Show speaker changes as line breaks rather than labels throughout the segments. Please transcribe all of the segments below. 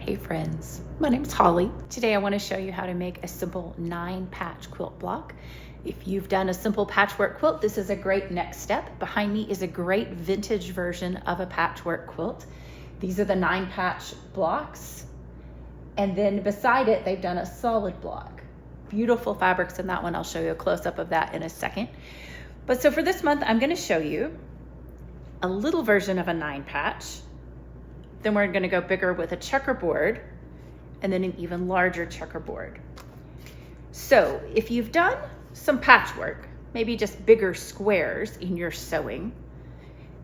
Hey friends, my name's Holly. Today I want to show you how to make a simple 9-patch quilt block. If you've done a simple patchwork quilt, this is a great next step. Behind me is a great vintage version of a patchwork quilt. These are the 9-patch blocks. And then beside it, they've done a solid block. Beautiful fabrics in that one. I'll show you a close-up of that in a second. But so for this month, I'm going to show you a little version of a 9-patch. Then we're going to go bigger with a checkerboard and then an even larger checkerboard. So if you've done some patchwork, maybe just bigger squares in your sewing,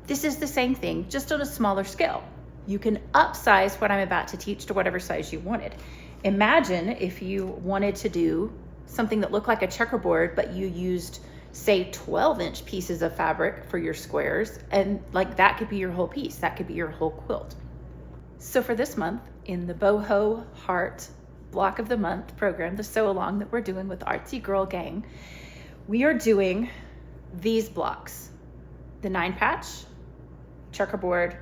this is the same thing, just on a smaller scale. You can upsize what I'm about to teach to whatever size you wanted. Imagine if you wanted to do something that looked like a checkerboard, but you used, say, 12-inch pieces of fabric for your squares, and like that could be your whole piece, that could be your whole quilt. So for this month, in the BoHo Heart Block of the Month program, the sew along that we're doing with Artsy Girl Gang, we are doing these blocks: the 9-patch, checkerboard,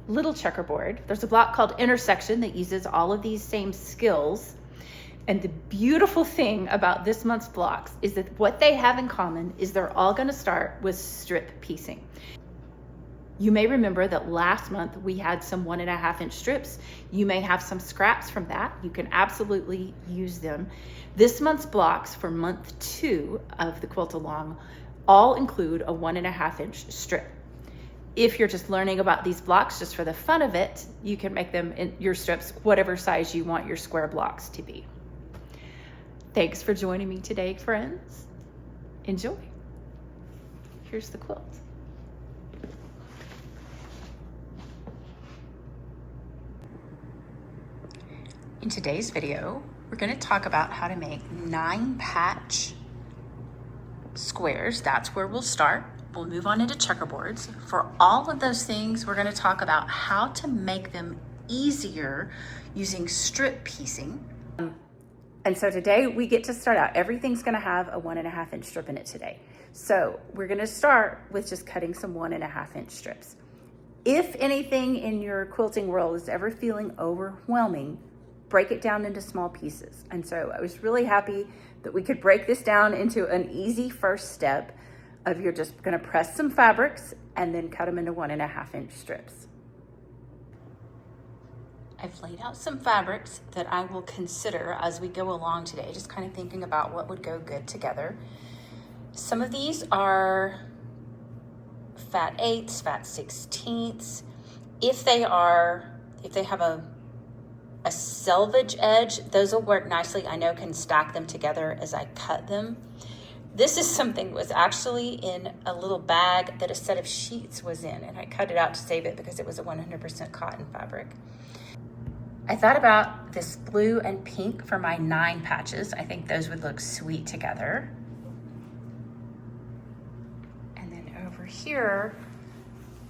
little checkerboard. There's a block called Intersection that uses all of these same skills. And the beautiful thing about this month's blocks is that what they have in common is they're all going to start with strip piecing. You may remember that last month we had some 1.5-inch strips. You may have some scraps from that. You can absolutely use them. This month's blocks for month 2 of the Quilt Along all include a 1.5-inch strip. If you're just learning about these blocks just for the fun of it, you can make them in your strips whatever size you want your square blocks to be. Thanks for joining me today, friends. Enjoy. Here's the quilt. In today's video, we're going to talk about how to make 9-patch squares. That's where we'll start. We'll move on into checkerboards. For all of those things, we're going to talk about how to make them easier using strip piecing. And so today we get to start out. Everything's going to have a 1.5-inch strip in it today. So we're going to start with just cutting some 1.5-inch strips. If anything in your quilting world is ever feeling overwhelming, break it down into small pieces. And so I was really happy that we could break this down into an easy first step of you're just gonna press some fabrics and then cut them into 1.5-inch strips. I've laid out some fabrics that I will consider as we go along today, just kind of thinking about what would go good together. Some of these are fat 8ths, fat 16ths. If they have a selvage edge, those will work nicely. I know can stack them together as I cut them. This is something that was actually in a little bag that a set of sheets was in, and I cut it out to save it because it was a 100% cotton fabric. I thought about this blue and pink for my 9 patches. I think those would look sweet together. And then over here,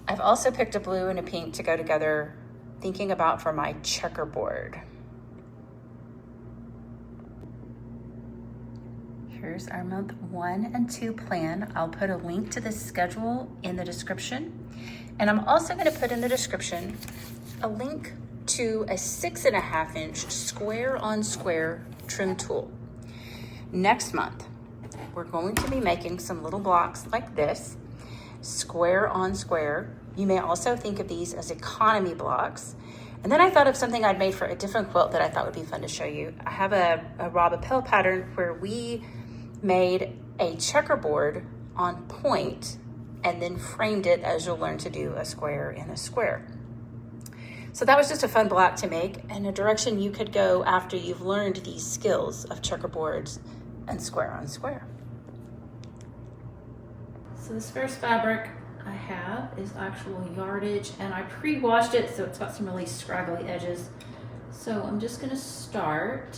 I've also picked a blue and a pink to go together, thinking about for my checkerboard. Here's our month 1 and 2 plan. I'll put a link to this schedule in the description. And I'm also going to put in the description a link to a 6.5-inch square on square trim tool. Next month, we're going to be making some little blocks like this, square on square. You may also think of these as economy blocks. And then I thought of something I'd made for a different quilt that I thought would be fun to show you. I have a Robapel pattern where we made a checkerboard on point and then framed it, as you'll learn to do, a square in a square. So that was just a fun block to make and a direction you could go after you've learned these skills of checkerboards and square on square. So this first fabric I have is actual yardage, and I pre-washed it, so it's got some really scraggly edges. So I'm just gonna start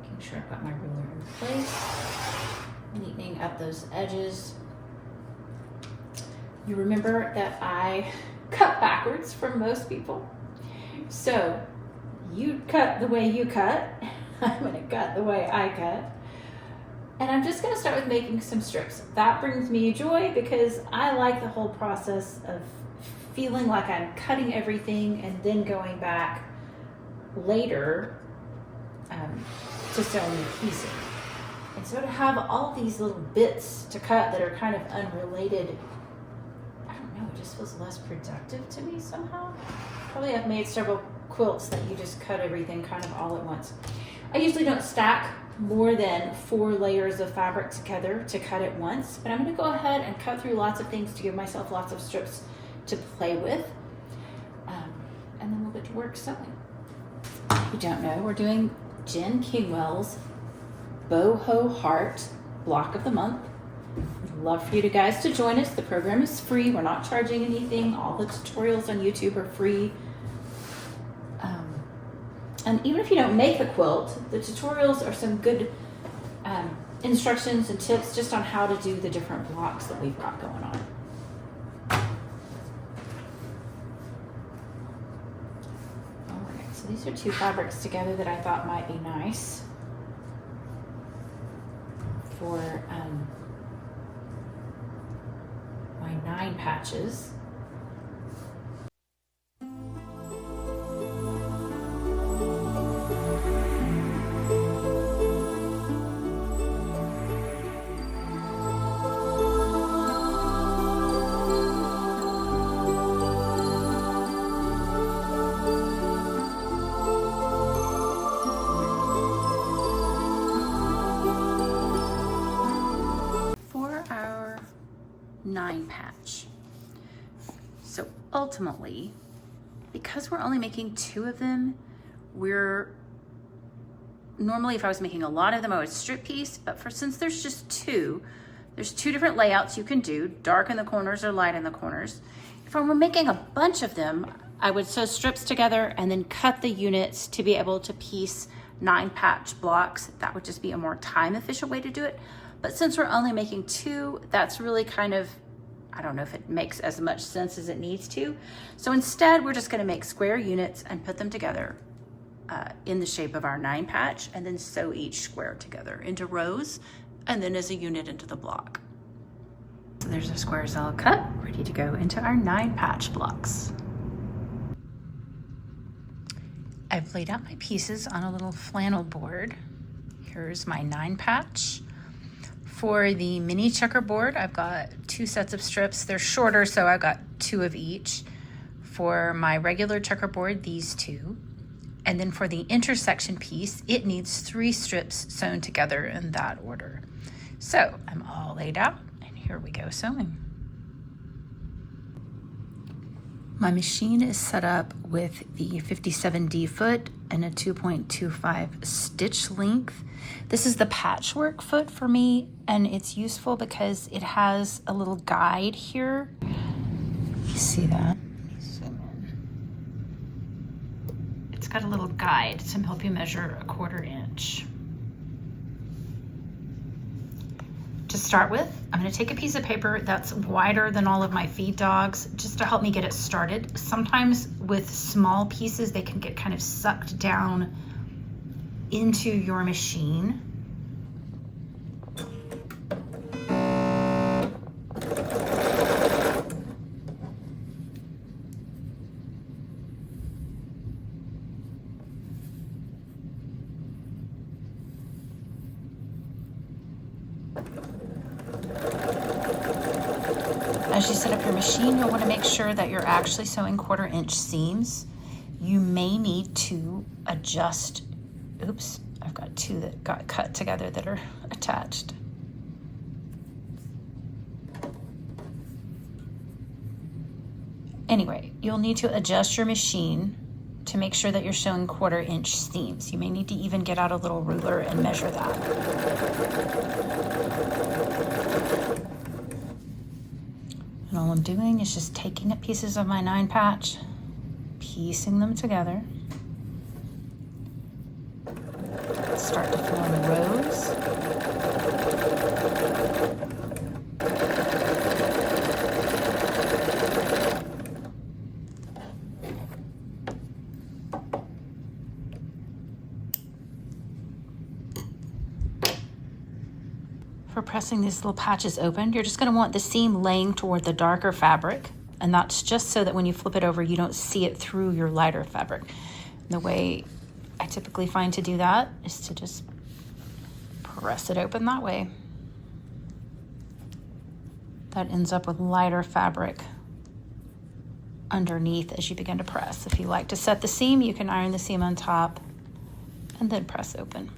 making sure I've got my ruler in place, neatening up those edges. You remember that I cut backwards from most people. So you cut the way you cut, I'm gonna cut the way I cut. And I'm just gonna start with making some strips. That brings me joy because I like the whole process of feeling like I'm cutting everything and then going back later to sewing and piecing. And so to have all these little bits to cut that are kind of unrelated, I don't know, it just feels less productive to me somehow. Probably I've made several quilts that you just cut everything kind of all at once. I usually don't stack more than 4 layers of fabric together to cut at once, but I'm going to go ahead and cut through lots of things to give myself lots of strips to play with, and then we'll get to work sewing. If you don't know, we're doing Jen Kingwell's BoHo Heart block of the month. I'd love for you guys to join us. The program is free. We're not charging anything. All the tutorials on YouTube are free. And even if you don't make the quilt, the tutorials are some good instructions and tips just on how to do the different blocks that we've got going on. Alright, so these are 2 fabrics together that I thought might be nice for my 9 patches. For our 9 patch. So ultimately, because we're only making 2 of them, normally if I was making a lot of them, I would strip piece, but since there's just 2, there's 2 different layouts you can do, dark in the corners or light in the corners. If I were making a bunch of them, I would sew strips together and then cut the units to be able to piece 9 patch blocks. That would just be a more time efficient way to do it. But since we're only making 2, that's really kind of, I don't know if it makes as much sense as it needs to. So instead, we're just gonna make square units and put them together in the shape of our 9 patch, and then sew each square together into rows and then as a unit into the block. So there's our squares all cut, ready to go into our 9 patch blocks. I've laid out my pieces on a little flannel board. Here's my 9 patch. For the mini checkerboard, I've got 2 sets of strips. They're shorter, so I've got 2 of each. For my regular checkerboard, these 2. And then for the intersection piece, it needs 3 strips sewn together in that order. So I'm all laid out, and here we go sewing. My machine is set up with the 57D foot and a 2.25 stitch length. This is the patchwork foot for me, and it's useful because it has a little guide here. You see that? Let me zoom in. It's got a little guide to help you measure a 1/4 inch. To start with, I'm going to take a piece of paper that's wider than all of my feed dogs just to help me get it started. Sometimes with small pieces, they can get kind of sucked down into your machine. As you set up your machine, you'll want to make sure that you're actually sewing 1/4 inch seams. You may need to adjust, oops, I've got 2 that got cut together that are attached. Anyway, you'll need to adjust your machine to make sure that you're sewing 1/4 inch seams. You may need to even get out a little ruler and measure that. And all I'm doing is just taking up pieces of my 9 patch, piecing them together. Start to form rows. For pressing these little patches open, you're just going to want the seam laying toward the darker fabric And that's just so that when you flip it over, you don't see it through your lighter fabric. The way I typically find to do that is to just press it open that way. That ends up with lighter fabric underneath as you begin to press. If you like to set the seam, you can iron the seam on top and then press open.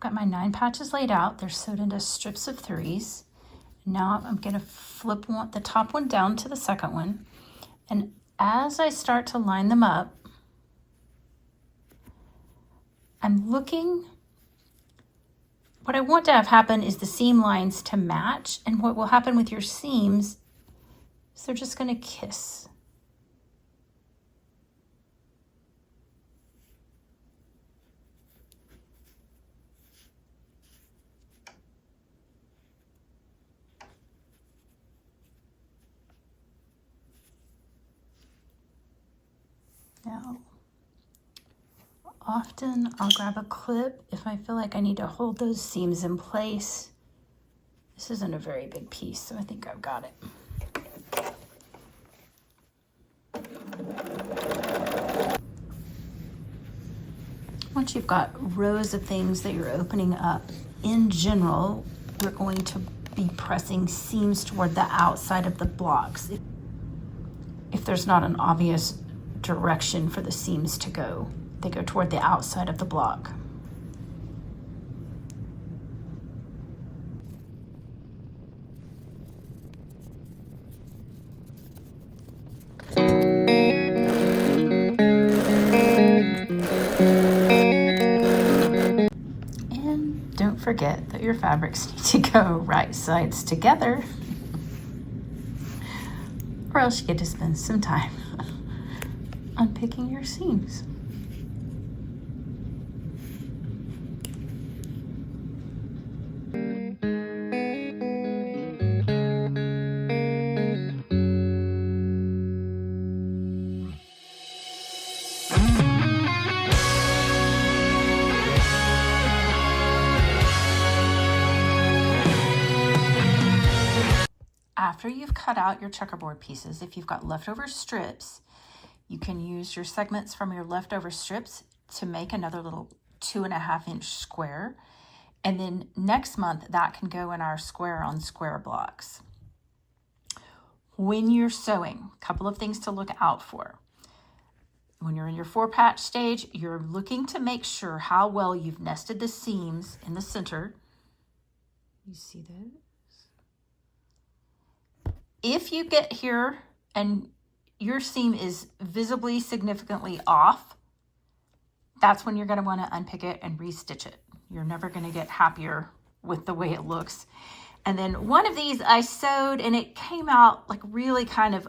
Got my 9 patches laid out. They're sewed into strips of 3s. Now I'm going to flip the top one down to the second one. And as I start to line them up, I'm looking, what I want to have happen is the seam lines to match. And what will happen with your seams is they're just going to kiss. Now, often I'll grab a clip if I feel like I need to hold those seams in place. This isn't a very big piece, so I think I've got it. Once you've got rows of things that you're opening up, in general, we're going to be pressing seams toward the outside of the blocks. If there's not an obvious direction for the seams to go, they go toward the outside of the block. And don't forget that your fabrics need to go right sides together, or else you get to spend some time unpicking your seams. After you've cut out your checkerboard pieces, if you've got leftover strips, you can use your segments from your leftover strips to make another little 2.5-inch square. And then next month, that can go in our square on square blocks. When you're sewing, a couple of things to look out for. When you're in your 4-patch stage, you're looking to make sure how well you've nested the seams in the center. You see those? If you get here and your seam is visibly significantly off, that's when you're going to want to unpick it and restitch it. You're never going to get happier with the way it looks. And then one of these I sewed and it came out like really kind of,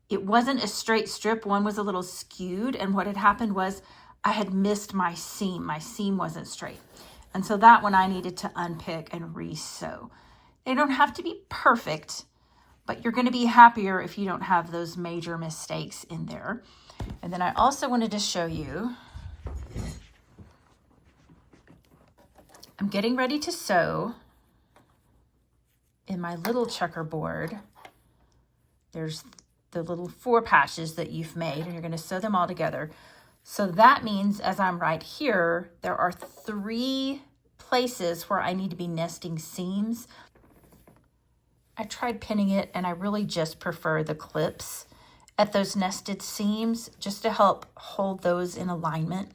it wasn't a straight strip. One was a little skewed, and what had happened was I had missed my seam. My seam wasn't straight. And so that one I needed to unpick and re-sew. They don't have to be perfect, but you're going to be happier if you don't have those major mistakes in there. And then I also wanted to show you, I'm getting ready to sew in my little checkerboard. There's the little 4 patches that you've made, and you're going to sew them all together. So that means as I'm right here, there are 3 places where I need to be nesting seams. I tried pinning it, and I really just prefer the clips at those nested seams just to help hold those in alignment.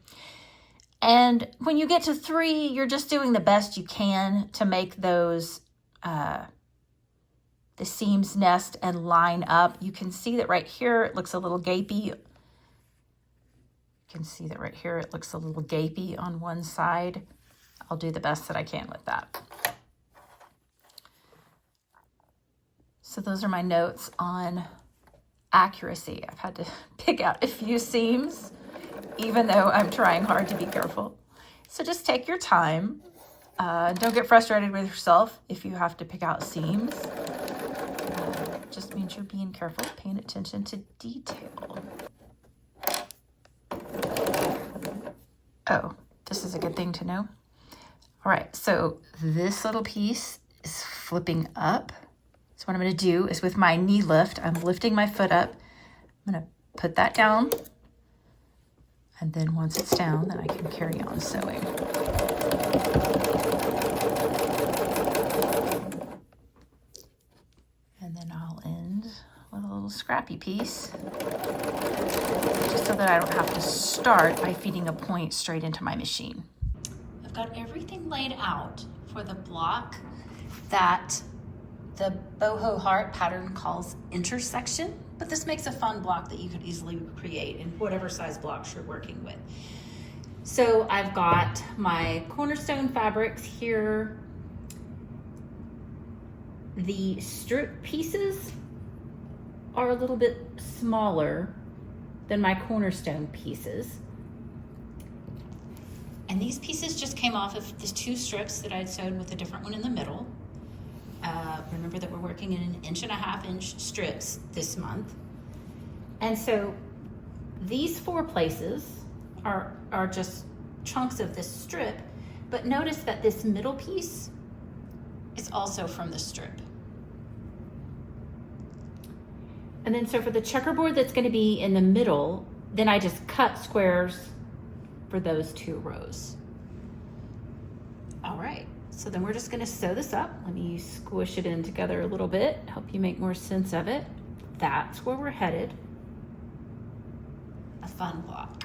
And when you get to 3, you're just doing the best you can to make those the seams nest and line up. You can see that right here it looks a little gapy. You can see that right here it looks a little gapy on one side. I'll do the best that I can with that. So those are my notes on accuracy. I've had to pick out a few seams even though I'm trying hard to be careful. So just take your time. Don't get frustrated with yourself if you have to pick out seams. Just means you're being careful, paying attention to detail. Oh, this is a good thing to know. All right, so this little piece is flipping up. So what I'm gonna do is with my knee lift, I'm lifting my foot up. I'm gonna put that down. And then once it's down, then I can carry on sewing. And then I'll end with a little scrappy piece, just so that I don't have to start by feeding a point straight into my machine. I've got everything laid out for the block that the BoHo Heart pattern calls intersection, but this makes a fun block that you could easily create in whatever size blocks you're working with. So I've got my cornerstone fabrics here. The strip pieces are a little bit smaller than my cornerstone pieces. And these pieces just came off of the 2 strips that I'd sewn with a different one in the middle. Remember that we're working in 1.5 inch strips this month. And so these 4 places are just chunks of this strip, but notice that this middle piece is also from the strip. And then so for the checkerboard that's going to be in the middle, then I just cut squares for those 2 rows. All right, so then we're just going to sew this up. Let me squish it in together a little bit, help you make more sense of it. That's where we're headed. A fun block.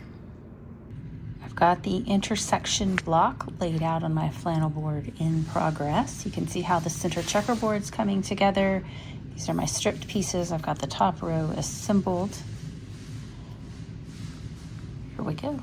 I've got the intersection block laid out on my flannel board in progress. You can see how the center checkerboard's coming together. These are my stripped pieces. I've got the top row assembled. Here we go.